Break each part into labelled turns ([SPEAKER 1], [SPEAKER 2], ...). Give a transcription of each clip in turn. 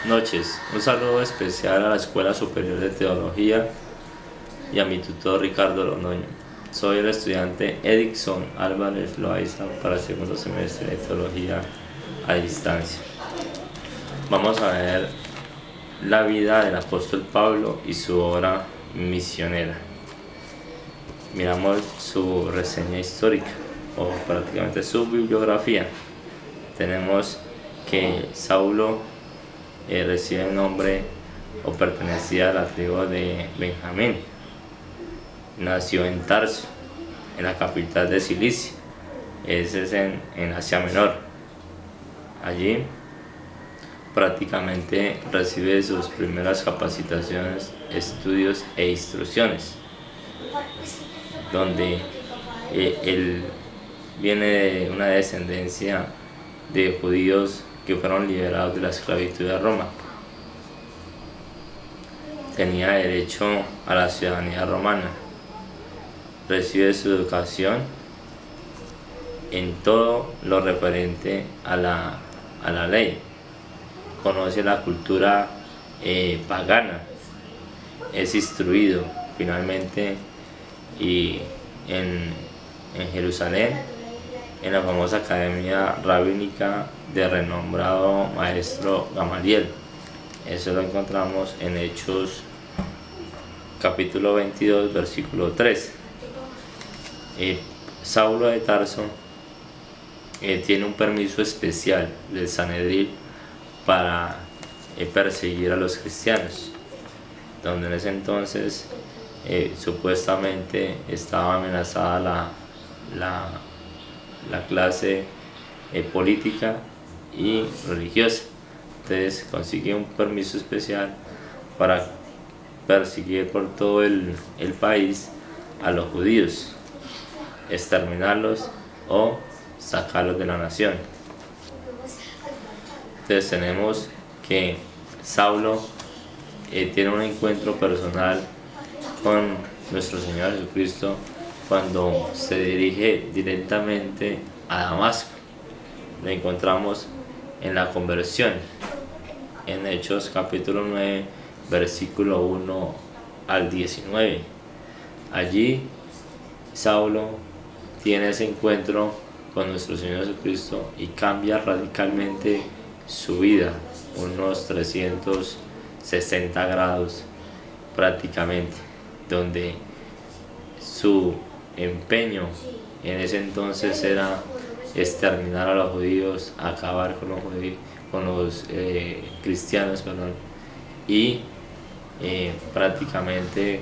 [SPEAKER 1] noches. Un saludo especial a la Escuela Superior de Teología y a mi tutor Ricardo Londoño. Soy el estudiante Edixon Álvarez Loaiza para el segundo semestre de Teología a distancia. Vamos a ver la vida del apóstol Pablo y su obra misionera. Miramos su reseña histórica o prácticamente su bibliografía. Tenemos que Saulo recibe el nombre o pertenecía a la tribu de Benjamín. Nació en Tarso, en la capital de Cilicia, ese es en Asia Menor. Allí prácticamente recibe sus primeras capacitaciones, estudios e instrucciones, donde él viene de una descendencia de judíos que fueron liberados de la esclavitud de Roma. Tenía derecho a la ciudadanía romana. Recibe su educación en todo lo referente a la ley. Conoce la cultura pagana. Es instruido finalmente y en Jerusalén, en la famosa academia rabínica de renombrado maestro Gamaliel. Eso lo encontramos en Hechos capítulo 22 versículo 3. Saulo de Tarso tiene un permiso especial del Sanedrín para perseguir a los cristianos, donde en ese entonces supuestamente estaba amenazada la clase política y religiosa. Entonces consigue un permiso especial para perseguir por todo el país a los judíos, exterminarlos o sacarlos de la nación. Entonces tenemos que Saulo tiene un encuentro personal con nuestro Señor Jesucristo cuando se dirige directamente a Damasco. Lo encontramos en la conversión, en Hechos capítulo 9 versículo 1 al 19. Allí Saulo tiene ese encuentro con nuestro Señor Jesucristo y cambia radicalmente su vida, unos 360 grados prácticamente, donde su empeño en ese entonces era exterminar a los judíos, acabar con los cristianos, y prácticamente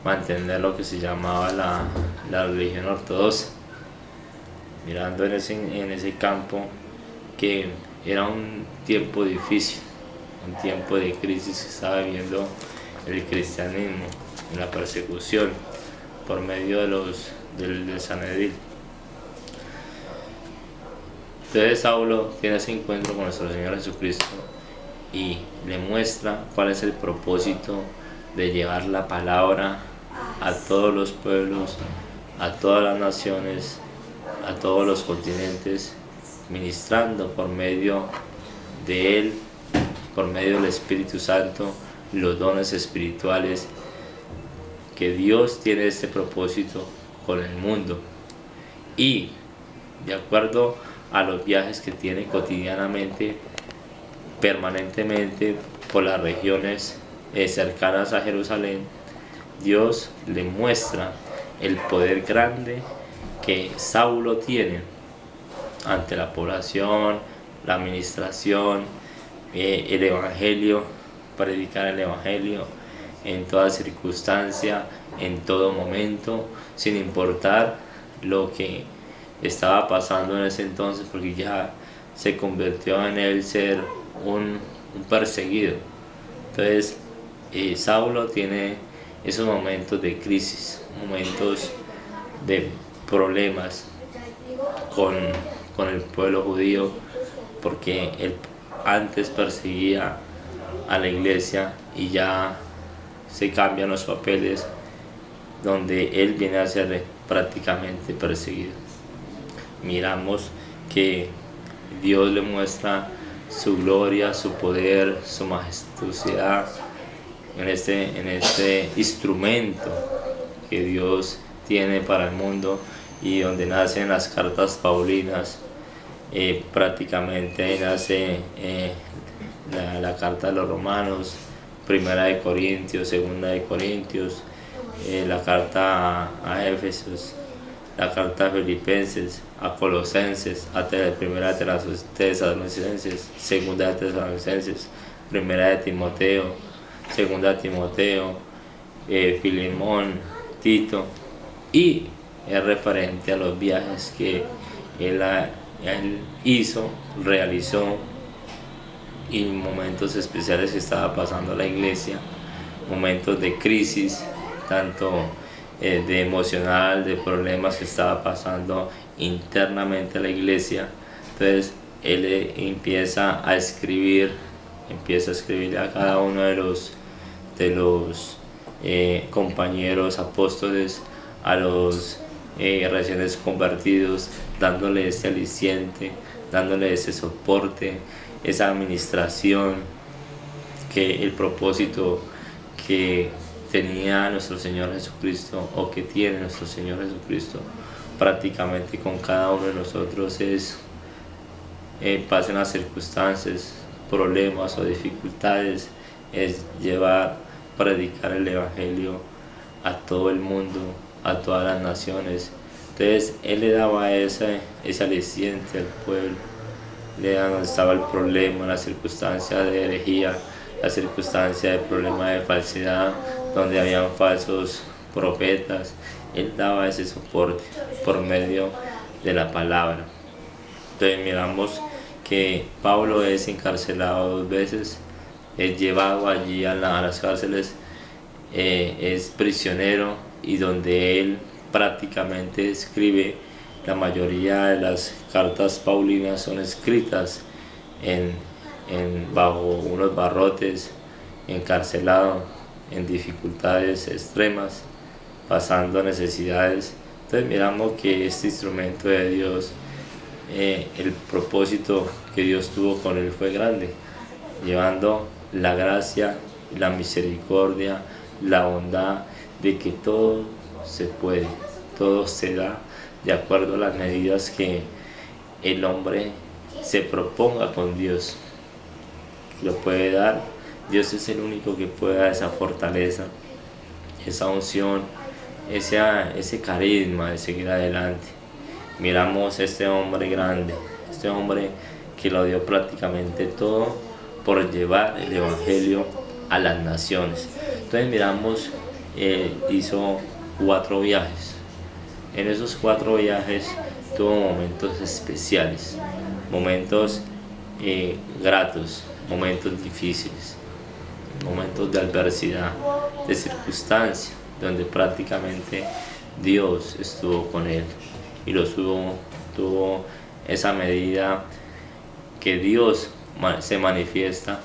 [SPEAKER 1] mantener lo que se llamaba la religión ortodoxa, mirando en ese campo que era un tiempo difícil, un tiempo de crisis que estaba viviendo el cristianismo, en la persecución por medio del Sanedrín. Entonces Saulo tiene ese encuentro con nuestro Señor Jesucristo y le muestra cuál es el propósito de llevar la palabra a todos los pueblos, a todas las naciones, a todos los continentes, ministrando por medio de Él, por medio del Espíritu Santo, los dones espirituales, que Dios tiene este propósito con el mundo. Y de acuerdo a los viajes que tiene cotidianamente, permanentemente por las regiones cercanas a Jerusalén, Dios le muestra el poder grande que Saulo tiene ante la población, la administración, el evangelio, predicar el evangelio en toda circunstancia, en todo momento, sin importar lo que estaba pasando en ese entonces, porque ya se convirtió en él ser un perseguido. Entonces Saulo tiene esos momentos de crisis, momentos de problemas con el pueblo judío, porque él antes perseguía a la iglesia y ya se cambian los papeles, donde él viene a ser prácticamente perseguido. Miramos que Dios le muestra su gloria, su poder, su majestuosidad en este instrumento que Dios tiene para el mundo y donde nacen las cartas paulinas. Prácticamente ahí nace la carta de los Romanos, Primera de Corintios, Segunda de Corintios, la carta a Éfesos, la carta a Filipenses, a Colosenses, a Primera de Tesalonicenses, Segunda de Tesalonicenses, Primera de Timoteo, Segunda de Timoteo, Filemón, Tito, y es referente a los viajes que él realizó, y momentos especiales que estaba pasando la iglesia, momentos de crisis, tanto de emocional, de problemas que estaba pasando internamente a la iglesia. Entonces él empieza a escribir a cada uno de los compañeros apóstoles, a los recién convertidos, dándole ese aliciente, dándole ese soporte, esa administración, que el propósito que tenía nuestro Señor Jesucristo, o que tiene nuestro Señor Jesucristo prácticamente con cada uno de nosotros, es pasen las circunstancias, problemas o dificultades, es predicar el Evangelio a todo el mundo, a todas las naciones. Entonces él le daba ese aliciente al pueblo, le daba donde estaba el problema, la circunstancia de herejía, la circunstancia de problema de falsedad, donde habían falsos profetas. Él daba ese soporte por medio de la palabra. Entonces miramos que Pablo es encarcelado 2 veces, es llevado allí a las cárceles, es prisionero, y donde él prácticamente escribe la mayoría de las cartas paulinas son escritas bajo unos barrotes, encarcelado, en dificultades extremas, pasando necesidades. Entonces miramos que este instrumento de Dios, el propósito que Dios tuvo con él fue grande, llevando la gracia, la misericordia, la bondad, de que todo se puede, todo se da de acuerdo a las medidas que el hombre se proponga con Dios. Lo puede dar, Dios es el único que puede dar esa fortaleza, esa unción, ese carisma de seguir adelante. Miramos este hombre grande, este hombre que lo dio prácticamente todo por llevar el Evangelio a las naciones. Entonces miramos, hizo 4 viajes. En esos 4 viajes tuvo momentos especiales, momentos gratos, momentos difíciles, momentos de adversidad, de circunstancia, donde prácticamente Dios estuvo con él y tuvo esa medida que Dios se manifiesta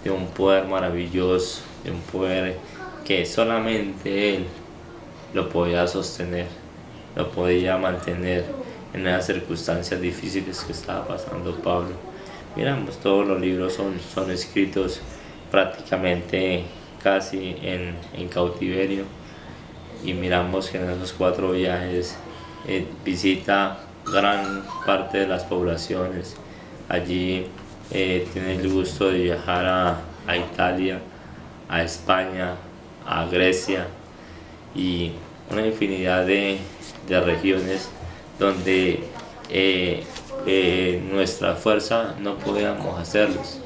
[SPEAKER 1] de un poder maravilloso, de un poder que solamente Él lo podía sostener, lo podía mantener en las circunstancias difíciles que estaba pasando Pablo. Miramos, todos los libros son escritos prácticamente casi en cautiverio, y miramos que en esos 4 viajes visita gran parte de las poblaciones. Allí tiene el gusto de viajar a Italia, a España, a Grecia y una infinidad de regiones donde nuestra fuerza no podíamos hacerlos.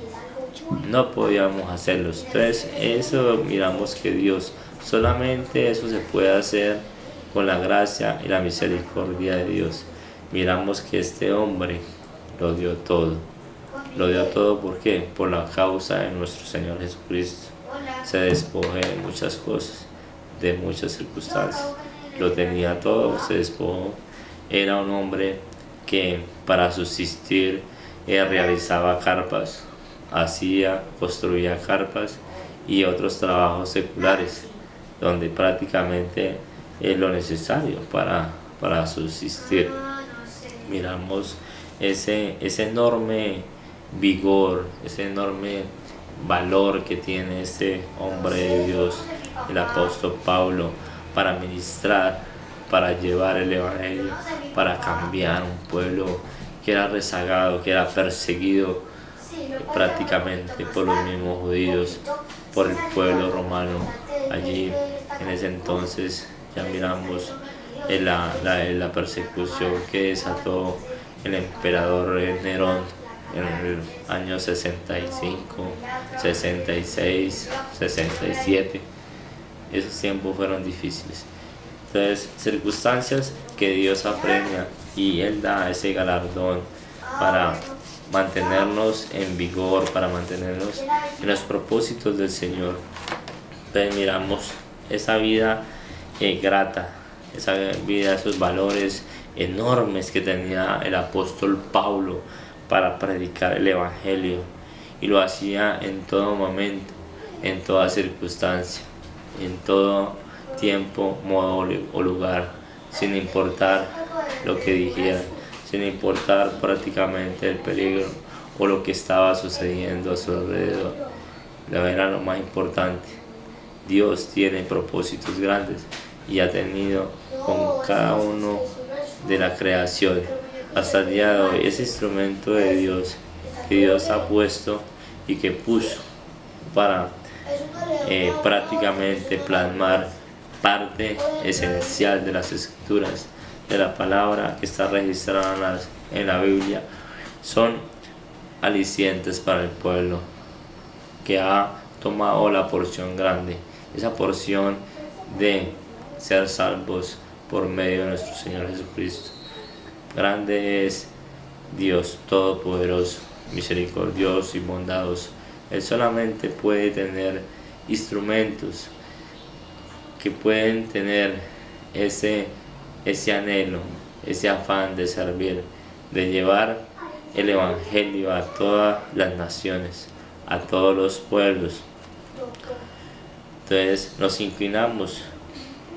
[SPEAKER 1] Entonces eso miramos que Dios, solamente eso se puede hacer con la gracia y la misericordia de Dios. Miramos que este hombre lo dio todo. ¿Por qué? Por la causa de nuestro Señor Jesucristo. Se despojó de muchas cosas, de muchas circunstancias. Lo tenía todo, se despojó. Era un hombre que para subsistir realizaba carpas, construía carpas y otros trabajos seculares, donde prácticamente es lo necesario para subsistir. Miramos ese enorme vigor, ese enorme valor que tiene este hombre de Dios, el apóstol Pablo, para ministrar, para llevar el evangelio, para cambiar un pueblo que era rezagado, que era perseguido prácticamente por los mismos judíos, por el pueblo romano. Allí en ese entonces ya miramos la persecución que desató el emperador Nerón en el año 65, 66, 67. Esos tiempos fueron difíciles. Entonces, circunstancias que Dios apremia y Él da ese galardón para mantenernos en vigor, para mantenernos en los propósitos del Señor. Entonces miramos esa vida grata, esa vida, esos valores enormes que tenía el apóstol Pablo para predicar el evangelio, y lo hacía en todo momento, en toda circunstancia, en todo tiempo, modo o lugar, sin importar lo que dijeran, sin importar prácticamente el peligro o lo que estaba sucediendo a su alrededor. Era lo más importante. Dios tiene propósitos grandes y ha tenido con cada uno de la creación hasta el día de hoy ese instrumento de Dios que Dios ha puesto y que puso para prácticamente plasmar parte esencial de las escrituras, de la palabra que está registrada en la Biblia. Son alicientes para el pueblo que ha tomado la porción grande, esa porción de ser salvos por medio de nuestro Señor Jesucristo. Grande es Dios Todopoderoso, misericordioso y bondadoso. Él solamente puede tener instrumentos que pueden tener ese anhelo, ese afán de servir, de llevar el evangelio a todas las naciones, a todos los pueblos. Entonces nos inclinamos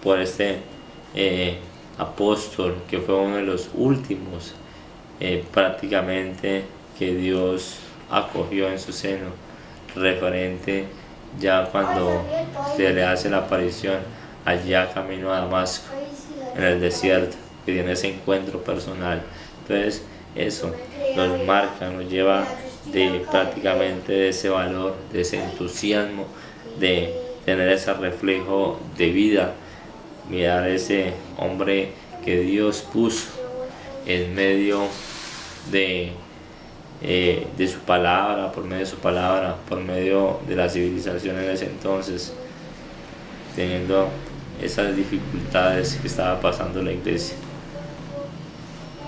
[SPEAKER 1] por este apóstol que fue uno de los últimos prácticamente que Dios acogió en su seno, referente ya cuando se le hace la aparición allá camino a Damasco, en el desierto, que tiene ese encuentro personal. Entonces eso nos marca, nos lleva de prácticamente de ese valor, de ese entusiasmo, de tener ese reflejo de vida, mirar ese hombre que Dios puso en medio de su palabra, por medio de su palabra, por medio de la civilización en ese entonces, teniendo esas dificultades que estaba pasando la iglesia.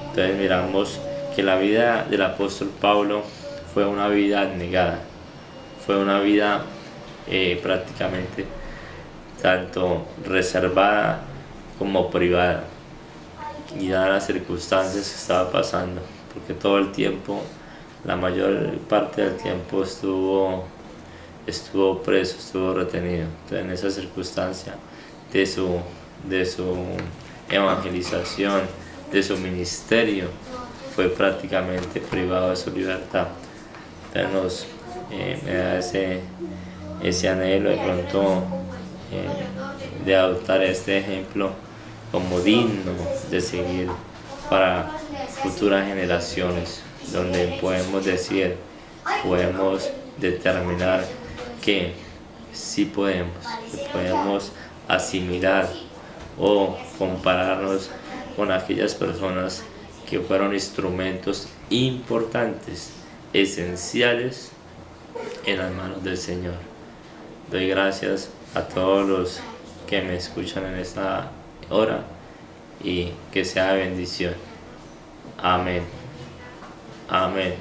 [SPEAKER 1] Entonces miramos que la vida del apóstol Pablo fue una vida abnegada, fue una vida prácticamente tanto reservada como privada, y dadas las circunstancias que estaba pasando, porque todo el tiempo, la mayor parte del tiempo estuvo preso, estuvo retenido. Entonces en esa circunstancia de su evangelización, de su ministerio, fue prácticamente privado de su libertad. Entonces me da ese anhelo de pronto de adoptar este ejemplo como digno de seguir para futuras generaciones, donde podemos decir, podemos determinar que sí podemos asimilar o compararnos con aquellas personas que fueron instrumentos importantes, esenciales en las manos del Señor. Doy gracias a todos los que me escuchan en esta hora y que sea de bendición. Amén. Amén.